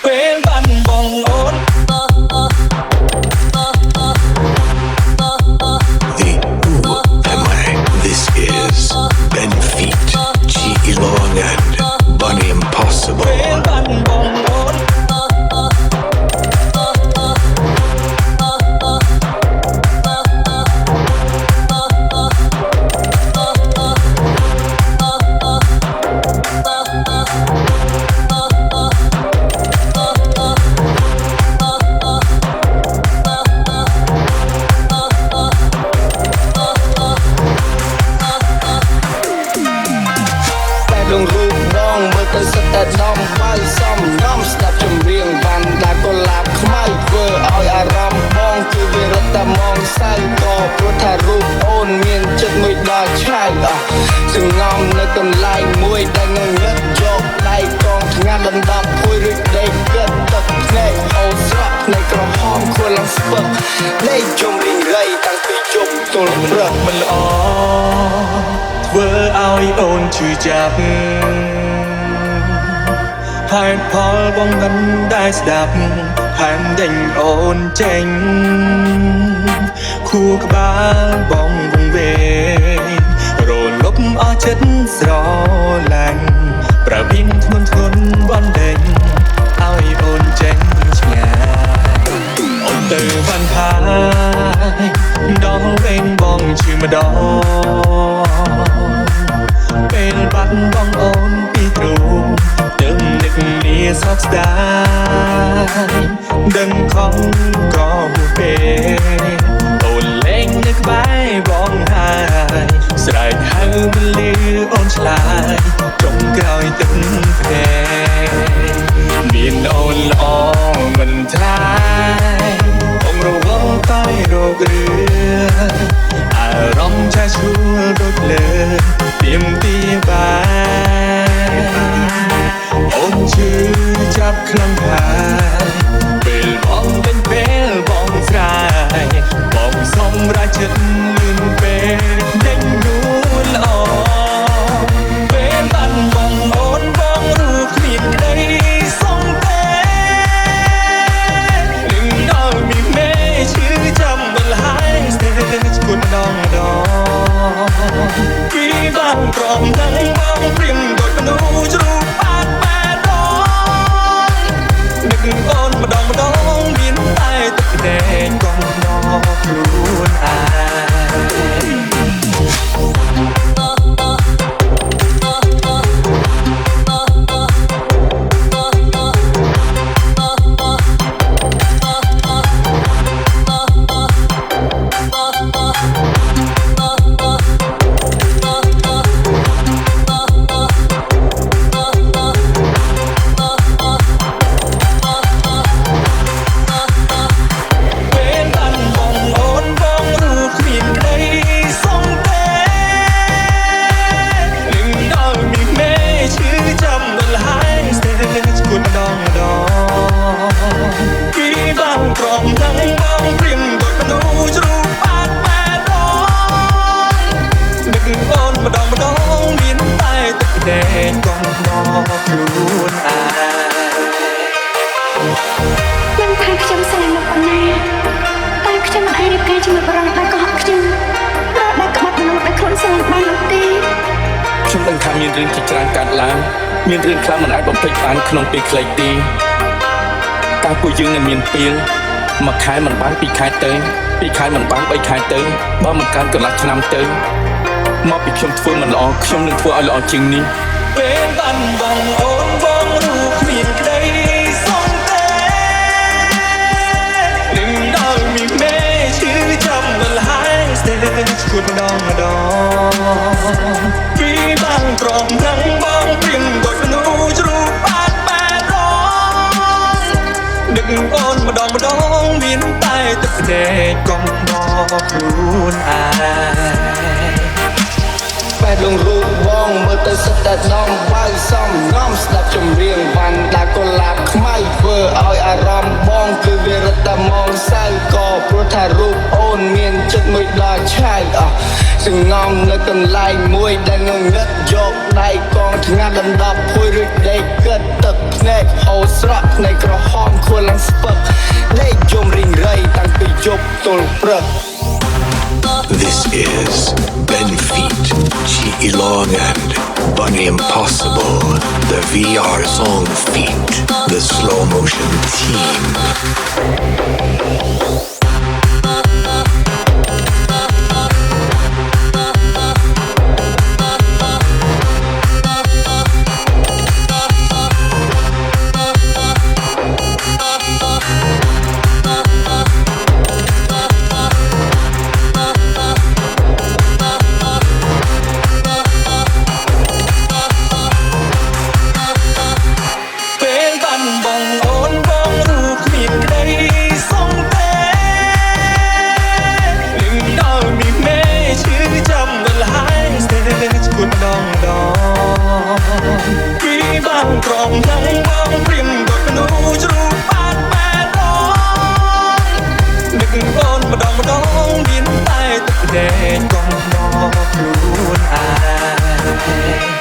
ពេលបានបងអូន The Who am I? This is Ben Feet, Cheeky Long and Bunny Impossible. ពេលបានបងអូន លងរូបបងមើលទៅសិតតែដំបាយសំញំស្ដាប់ចម្រៀងបានតែកុលាបខ្មៅធ្វើឲ្យអារម្មណ៍បងគឺវារត់តែមងសៅក៏ព្រោះថារូបអូនមានចិត្តមួយដល់ឆៅសងំនៅកន្លែងមួយដែលងងឹតយកដៃកងថ្ងាត់ដណ្ដប់ភួយឬដេកគិតទឹកភ្នែកអូនស្រក់ភ្នែកក្រហមខួរឡើងស្ពឹកលេខជុំរីងរៃតាំងពីជប់ទល់ព្រឹក មិនល្អធ្វើឲ្យអូនឈឺចាប់ហេតុផលបងមិនได้ស្ដាប់ហាមដេញអូនចេញខួរក្បាលបងវង្វេងរលប់អស់ចិត្តស្រឡាញ់ប្រវីងធ្ងន់ធ្ងរបណ្ដេញឲ្យអូនចេញឆ្ងាយអូនទៅបានខាយដល់វេងបងឈឺម្ដងពេលបាត់បងអូនពីទ្រូងទឹមនឹកនាសោកស្ដាយដឹងខំក៏មួយពេលអូនលែងនៅក្បែរបងហើយស្រែកហៅមិនលឺអូនឆ្លើយចុងក្រោយទឹកភ្នែកមានអូនល្អមិនថ្លៃបងរវល់តែរោគរឿងអារម្មណ៍ចាស់ឈួលដូចលើទៀមទីបានអូនឈឺចាប់ខ្លាំងហើយពេលបងពេញពេលបងស្រែកបងសម្រាប់ចិត្តលឿនពេលដេញយូរល្អពេលបានបងអូនបងរូបគ្មានក្តីសុំទេនឹងដល់មានមេឈឺចាំមិនហើយស្ទើរឈួតម្ដងពីបានក្រំនឹងបងព្រៀមដូចមនុស្សជ្រូកបាត់បែរដងនឹកអូនម្ដងមានតែទឹកភ្នែកកុំដល់ខ្លួនឯមានរឿងជាច្រើនកើតឡើងមានរឿងខ្លះមិនអាចបំភ្លេចបានក្នុងពេលខ្លីទេការពួកយើងនឹងមានពេលមួយខែមិនបាន2ខែទៅ2ខែមិនបាន3ខែទៅបើមិនកើនកន្លះឆ្នាំទៅមកពីខ្ញុំធ្វើមិនល្អខ្ញុំនឹងធ្វើឲ្យល្អជាងនេះពេលបានបងអូនបងរូបគ្មានក្តីសុំទេនឹងដល់មានមេឈឺចាំមិនហើយស្ទើរឈួតម្ដងពីបានក្រំនឹងបងព្រៀងដូចមនុស្សជ្រូកបាត់បែរដងនឹកអូនម្ដងមានតែទឹកភ្នែកកុំដល់ខ្លួនឯងបែរលងរូបបងមើលទៅសិតតែដំបាយសំញំស្ដាប់ចម្រៀងបានតែកុលាបខ្មៅធ្វើឲ្យអារម្មណ៍បងគឺវារត់តែមងសៅក៏ព្រោះថារូបអូនមានចិត្តមួយដល់ឆៅសងំនៅកន្លែងមួយដែលងងឹតយកដៃកងថ្ងាត់ដណ្ដប់ភួយឬដេកគិតទឹកភ្នែកអូស្រក់ភ្ ในក្រហមខួរឡើងស្ពឹកដេកយំរីងរៃតាំងពីយប់ទល់ព្រឹក This is Ben Feet, Chi Ilong and Bunny Impossible, the VR Song Feet, the slow motion team. ពេលបាត់បង់អូនបងរូបគ្មានក្តីសងទេនឹងដល់មានមេឈឺចាំមិនហើយស្ទើរឈួតម្ដងពីបានក្រំនឹងបងព្រៀមដូចមនុស្សជ្រូកបានបែរដងនឹកអូនម្ដងមានតែទឹកតែកុំមកខ្លួនឯ